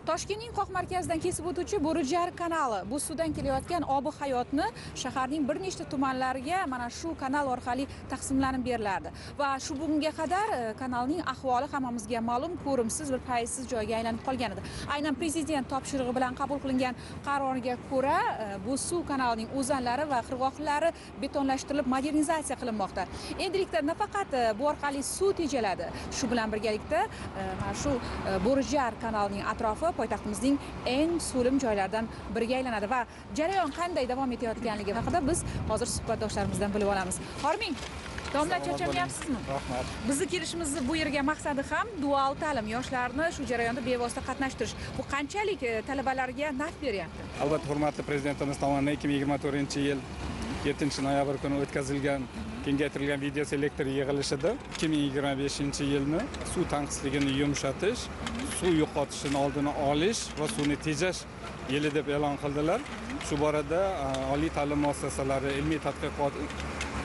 Toshkentning qoq markazidan kesib o'tuvchi Bo'rijar kanali bu suvdan kelayotgan obi hayotni shaharning bir nechta tumanlariga mana shu kanal orqali taqsimlanib beriladi va shu bugunga qadar kanalning ahvoli hammamizga ma'lum, ko'rimsiz bir paysiz joyga aylanib qolgan edi. Aynan prezident topshirig'i bilan qabul qilingan qarorga ko'ra bu suv kanalining o'zanlari va qirg'oqlari betonlashtirilib modernizatsiya qilinmoqda. Endilikda nafaqat bu orqali suv tejaladi, shu bilan birgalikda mana shu Bo'rijar kanalining atrofi poytaxtimizning eng so'lim joylaridan biriga aylanadi va jarayon qanday davom etayotganligi haqida biz hozir suhbatdoshlarimizdan bilib olamiz. Horming, domla charchamayapsizmi? Rahmat. Bizni kelishimizni bu yerga maqsadi ham dual ta'lim, yoshlarni shu jarayonda bevosita qatnashtirish. Bu qanchalik talabalarga naf beryapti? Albatta, hurmatli prezidentimiz tomonidan 2024-yil 7-noyabr kuni o'tkazilgan kengaytirilgan video selektor yig'ilishida 2025-yilni suv tanqisligini yumshatish, suv yo'qotishini oldini olish va suvni tejash yili deb e'lon qildilar. Shu borada oliy ta'lim muassasalari, ilmiy tadqiqot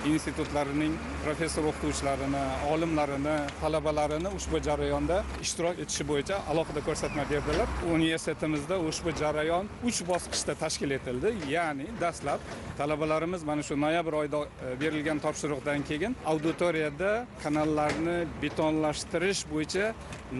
institutlarining professor o'qituvchilarini, olimlarini, talabalarini ushbu jarayonda ishtirok etishi bo'yicha alohida ko'rsatma berdilar. Universitetimizda ushbu jarayon 3 bosqichda tashkil etildi. Ya'ni dastlab talabalarimiz mana shu noyabr oyida berilgan topshiriqdan keyin auditoriyada kanallarni betonlashtirish bo'yicha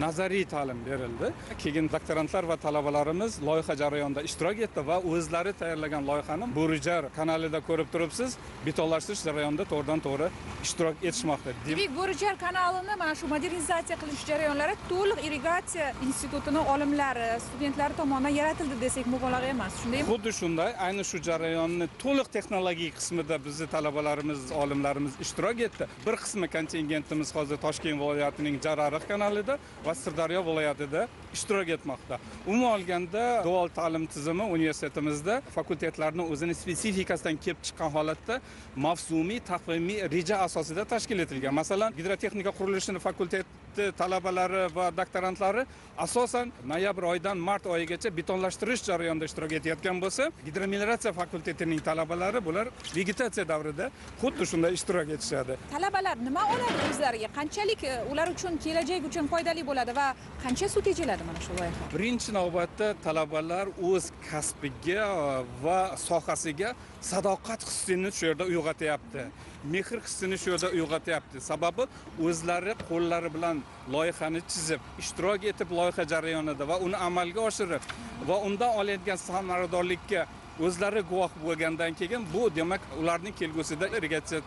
nazariy ta'lim berildi. Keyin doktorantlar va talabalarimiz loyiha jarayonida ishtirok etdi va o'zlari tayyorlagan loyihani Bo'rijar kanalida ko'rib turibsiz, betonlashtirish jarayonida to'g'ridan-to'g'ri ishtirok etishmoqda. Demak, Bo'rijar kanalini mana shu modernizatsiya qilish jarayonlari to'liq irrigatsiya institutini olimlari, studentlari tomonidan yaratildi desak mubolag'a emas, shundaymi? Xuddi shunday, ayni shu jarayonni to'liq texnologik qismida bizni talabalarimiz, olimlarimiz ishtirok etdi. Bir qismi kontingentimiz hozir Toshkent viloyatining Jarariq kanalida va Sirdaryo viloyatida ishtirok etmoqda. Umuman olganda, dual ta'lim tizimi universitetimizda fakultetlarning o'zining spesifikasidan kelib chiqqan holatda mavsumiy, taqvimiy reja asosida tashkil etilgan. Masalan, gidrotexnika qurilishini fakulteti talabalari va doktorantlari asosan noyabr oyidan mart oyigacha betonlashtirish jarayonida ishtirok etayotgan bo'lsa, gidromelioratsiya fakultetining talabalari bular vegetatsiya davrida xuddi shunday ishtirok etishadi. Talabalar nima oladi o'zlariga? Qanchalik ular uchun kelajak uchun foydali bo'ladi va qancha suv tejaladi mana shu loyiha? Birinchi navbatda talabalar o'z kasbiga va sohasiga sadoqat hissini shu yerda uyg'otyapti. Mehr hissini shu yerda uyg'otyapti. Sababi o'zlari qo'llari bilan loyihani chizib, ishtirok etib loyiha jarayonida va uni amalga oshirib va undan olingan samaradorlikka o'zlari guvoh bo'lgandan keyin bu demak ularning kelgusida irrigatsiya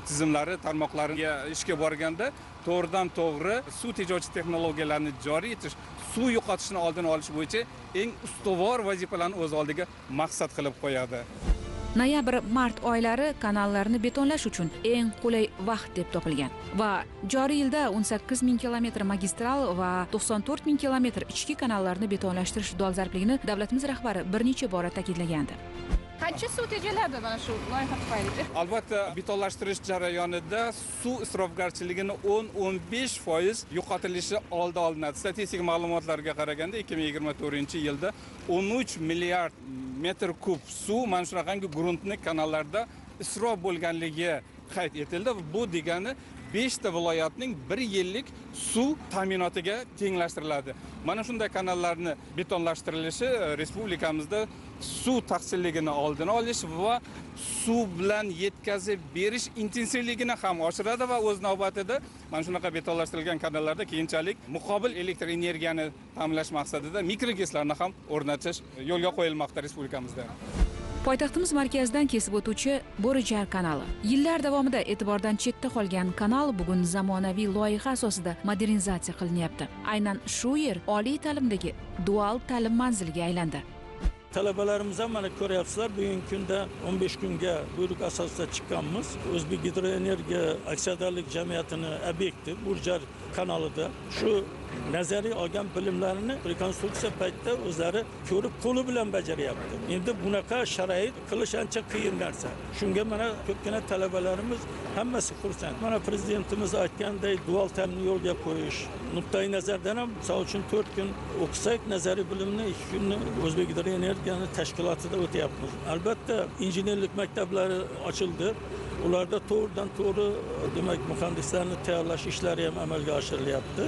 tizimlari tarmoqlariga ishga borganda to'g'ridan-to'g'ri suv tejovchi texnologiyalarni joriy etish, suv yo'qotishini oldini olish bo'yicha eng ustuvor vazifalarni o'z oldiga maqsad qilib qo'yadi. Noyabr-mart oylari kanallarni betonlash uchun eng qulay vaqt deb topilgan va joriy yilda 18 ming kilometr magistral va 94 ming kilometr ichki kanallarni betonlashtirish dolzarbligini davlatimiz rahbari bir necha bora ta'kidlagandi. Qancha suv tejaladi mana shu loyiha tufayli? Albatta, betonlashtirish jarayonida suv isrofgarchiligini 10-15% yo'qotilishi oldi olinadi. Statistik ma'lumotlarga qaraganda 2024-yilda 13 milliard metr kub suv mana shunaqangi gruntni kanallarda isrof bo'lganligi qayd etildi. Bu degani 5 ta viloyatning 1 yillik suv ta'minotiga tenglashtiriladi. Mana shunday kanallarni betonlashtirilishi respublikamizda suv taqchilligini oldini olish va suv bilan yetkazib berish intensivligini ham oshiradi va o'z navbatida mana shunaqa betonlashtirilgan kanallarda keyinchalik muqobil elektr energiyani ta'minlash maqsadida mikrogeslarni ham o'rnatish yo'lga qo'yilmoqda respublikamizda. Poytaxtimiz markazidan kesib o'tuvchi Bo'rijar kanali. Yillar davomida e'tibordan chetda qolgan kanal bugun zamonaviy loyiha asosida modernizatsiya qilinyapti. Aynan shu yer oliy ta'limdagi dual ta'lim manziliga aylandi. Talabalarimiz ham mana ko'ryapsizlar, bugungi kunda 15 kunga buyruq asosida chiqqanmiz. O'zbek Gidroenergiya aksiyadorlik jamiyatining obyekti Bo'rijar kanalida shu nazariy olgan bilimlarini rekonstruksiya paytida o'zlari ko'rib qo'li bilan bajaryapti. Endi bunaqa sharoit qilish ancha qiyin narsa. Shunga mana ko'pgina talabalarimiz hammasi xursand. Mana prezidentimiz aytganday dual ta'limni yo'lga qo'yish nuqtai nazardan ham misol uchun 4 kun o'qisak nazariy bilimni 2 kunni O'zbek Gidroenergiyaning tashkilotida o'tyapmiz. Albatta injenerlik maktablari ochildi. Ularda to'g'ridan to'g'ri demak muhandislarni tayyorlash ishlari ham amalga oshirilyapti.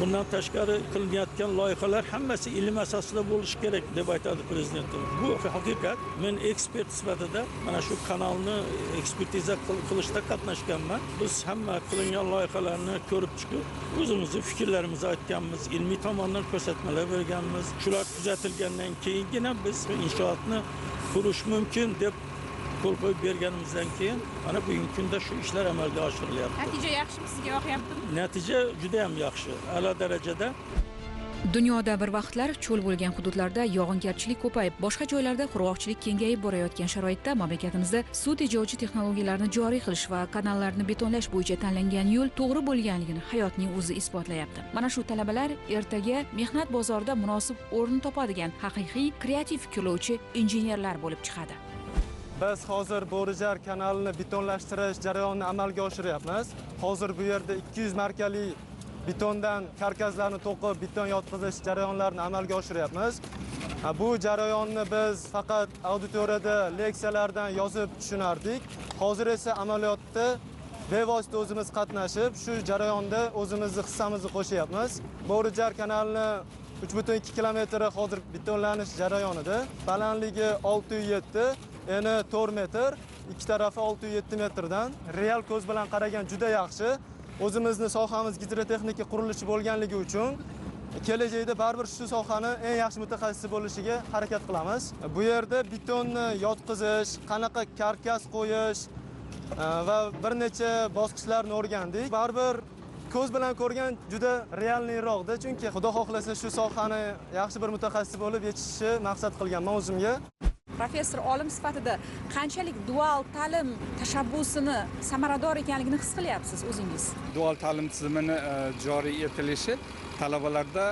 Bundan tashqari qilinayotgan loyihalar hammasi ilm asosida bo'lishi kerak deb aytadi prezidentimiz. Bu haqiqat. Men ekspert sifatida mana shu kanalni ekspertiza qilishda qatnashganman. Biz hamma qilingan loyihalarni ko'rib chiqib, o'zimizni fikrlarimizni aytganmiz, ilmiy tomondan ko'rsatmalar berganmiz. Shular tuzatilgandan keyingina biz inshootni qurish mumkin deb qo'l qo'yib berganimizdan keyin mana bugungi kunda shu ishlar amalga oshirilyapti. Natija yaxshimi, sizga yoqyaptimi? Natija juda ham yaxshi, a'lo darajada. Dunyoda bir vaqtlar cho'l bo'lgan hududlarda yog'ingarchilik ko'payib, boshqa joylarda qurg'oqchilik kengayib borayotgan sharoitda mamlakatimizda suv tejovchi texnologiyalarni joriy qilish va kanallarni betonlash bo'yicha tanlangan yo'l to'g'ri bo'lganligini hayotning o'zi isbotlayapti. Mana shu talabalar ertaga mehnat bozorida munosib o'rin topadigan haqiqiy kreativ fikrlovchi injenerlar bo'lib chiqadi. Biz hozir Bo'rijar kanalini betonlashtirish jarayonini amalga oshiryapmiz. Hozir bu yerda 200 markali betondan karkaslarni to'qib beton yotqizish jarayonlarini amalga oshiryapmiz. Bu jarayonni biz faqat auditoriyada leksiyalardan yozib tushunardik. Hozir esa amaliyotda bevosita o'zimiz qatnashib, shu jarayonda o'zimizni hissamizni qo'shyapmiz. Bo'rijar kanalini 3,2 kilometri hozir betonlanish jarayonida. Balandligi 607, eni 4 metr, ikki tarafi 607 metrdan. Real ko'z bilan qaragan juda yaxshi. O'zimizni sohamiz gidrotexnika qurilishi bo'lganligi uchun kelajakda baribir shu sohani eng yaxshi mutaxassisi bo'lishiga harakat qilamiz. Bu yerda betonni yotqizish, qanaqa karkas qo'yish va bir necha bosqichlarni o'rgandik. Baribir ko'z bilan ko'rgan juda realniyroqda, chunki Xudo xohlasa shu sohani yaxshi bir mutaxassis bo'lib yetishishni maqsad qilganman o'zimga. Professor olim sifatida qanchalik dual ta'lim tashabbusini samarador ekanligini his qilyapsiz o'zingiz? Dual ta'lim tizimini joriy etilishi talabalarda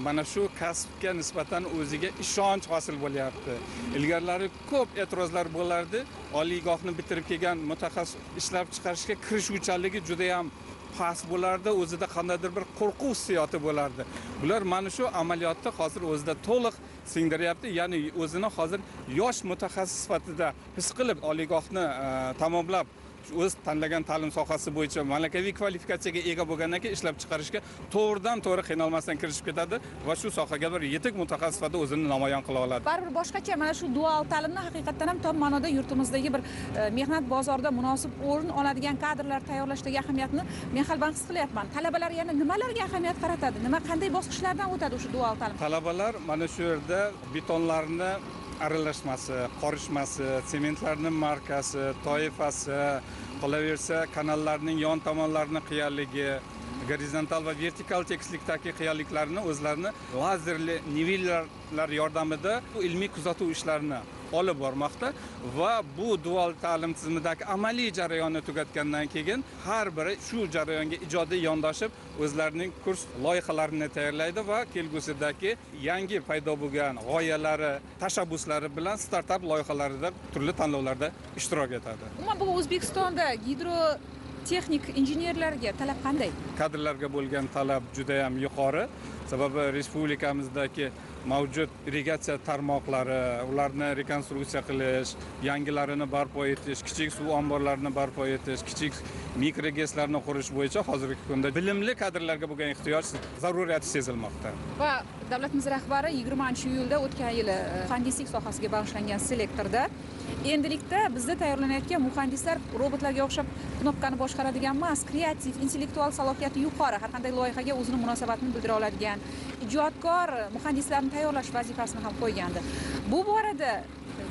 mana shu kasbga nisbatan o'ziga ishonch hosil bo'lyapti. Ilgarilari ko'p e'tirozlar bo'lardi. Oliygohni bitirib kelgan mutaxassis ishlab chiqarishga kirishuvchanligi juda ham past bo'lardi, o'zida qandaydir bir qo'rquv hissiyoti bo'lardi. Bular mana shu amaliyotda hozir o'zida to'liq singdiryapti. Ya'ni o'zini hozir yosh mutaxassis sifatida his qilib, oliygohni tamomlab o'z tanlagan ta'lim sohasi bo'yicha malakaviy kvalifikatsiyaga ega bo'lgandan keyin ishlab chiqarishga to'g'ridan to'g'ri qiynalmasdan kirishib ketadi va shu sohaga bir yetuk mutaxassis sifatida o'zini namoyon qila oladi. Baribir boshqacha mana shu dual ta'limni haqiqatan ham tom ma'noda yurtimizdagi bir mehnat bozorida munosib o'rin oladigan kadrlar tayyorlashdagi ahamiyatni men qalban his qilyapman. Talabalar yana nimalarga ahamiyat qaratadi? Qanday bosqichlardan o'tadi o'sha dual ta'lim? Talabalar mana shu yerda betonlarni aralashmasi, qorishmasi, sementlarning markasi, toifasi, qolaversa kanallarning yon tomonlarining qiyinligi, gorizontal va vertikal tekislikdagi qiyinliklarni o'zlarini lazerli nivellarlar yordamida ilmiy kuzatuv ishlarini olib bormoqda va bu dual ta'lim tizimidagi amaliy jarayonni tugatgandan keyin har biri shu jarayonga ijodiy yondoshib o'zlarining kurs loyihalarini tayyorlaydi va kelgusidagi yangi paydo bo'lgan g'oyalari, tashabbuslari bilan startup loyihalarida turli tanlovlarda ishtirok etadi. Umuman bu O'zbekistonda texnik injenerlarga talab qanday? Kadrlarga bo'lgan talab juda ham yuqori. Sababi respublikamizdagi mavjud irrigatsiya tarmoqlari, ularni rekonstruksiya qilish, yangilarini barpo etish, kichik suv omborlarini barpo etish, kichik mikrogeslarni qurish bo'yicha hozirgi kunda bilimli kadrlarga bo'lgan ehtiyoj zaruriyati sezilmoqda. Va davlatimiz rahbari 20-iyulda o'tgan yili muhandislik sohasiga bag'ishlangan selektorda endilikda bizda tayyorlanayotgan muhandislar robotlarga o'xshab knopkani boshqaradigan emas, kreativ, intellektual salohiyati yuqori, har qanday loyihaga o'zini munosabatini bildira oladigan ijodkor muhandislarni tayyorlash vazifasini ham qo'ygandi. Bu borada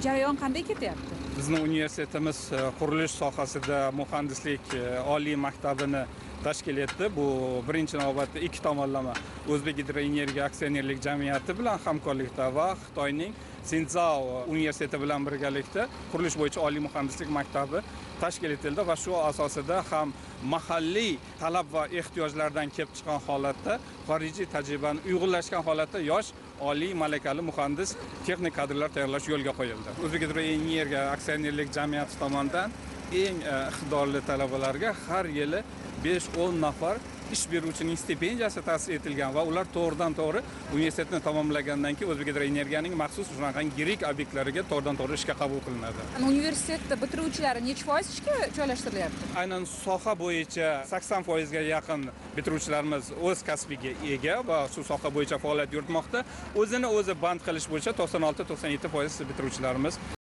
jarayon qanday ketyapti? Bizning universitetimiz qurilish sohasida muhandislik oliy maktabini tashkil etdi. Bu birinchi navbatda ikki tomonlama O'zbek Gidroenergiya aksionerlik jamiyati bilan hamkorlikda va Xitoyning Sinzao universiteti bilan birgalikda qurilish bo'yicha oliy muhandislik maktabi tashkil etildi va shu asosida ham mahalliy talab va ehtiyojlardan kelib chiqqan holatda xorijiy tajribani uyg'unlashgan holatda yosh oliy malakali muhandis texnik kadrlar tayyorlash yo'lga qo'yildi. O'zbek Gidroenergiya aksionerlik jamiyati tomonidan eng iqtidorli talabalarga har yili 5-10 nafar ish beruvchining stipendiyasi ta'sis etilgan va ular to'g'ridan-to'g'ri universitetni tamomlagandan keyin O'zbekgidroenergiyaning maxsus shunaqa yirik obyektlariga to'g'ridan-to'g'ri ishga qabul qilinadi. Universitetda bitiruvchilari necha foiz ishga joylashtirilyapti? Aynan soha bo'yicha 80% ga yaqin bitiruvchilarimiz o'z kasbiga ega va shu soha bo'yicha faoliyat yuritmoqda. O'zini o'zi band qilish bo'yicha 96-97% bitiruvchilarimiz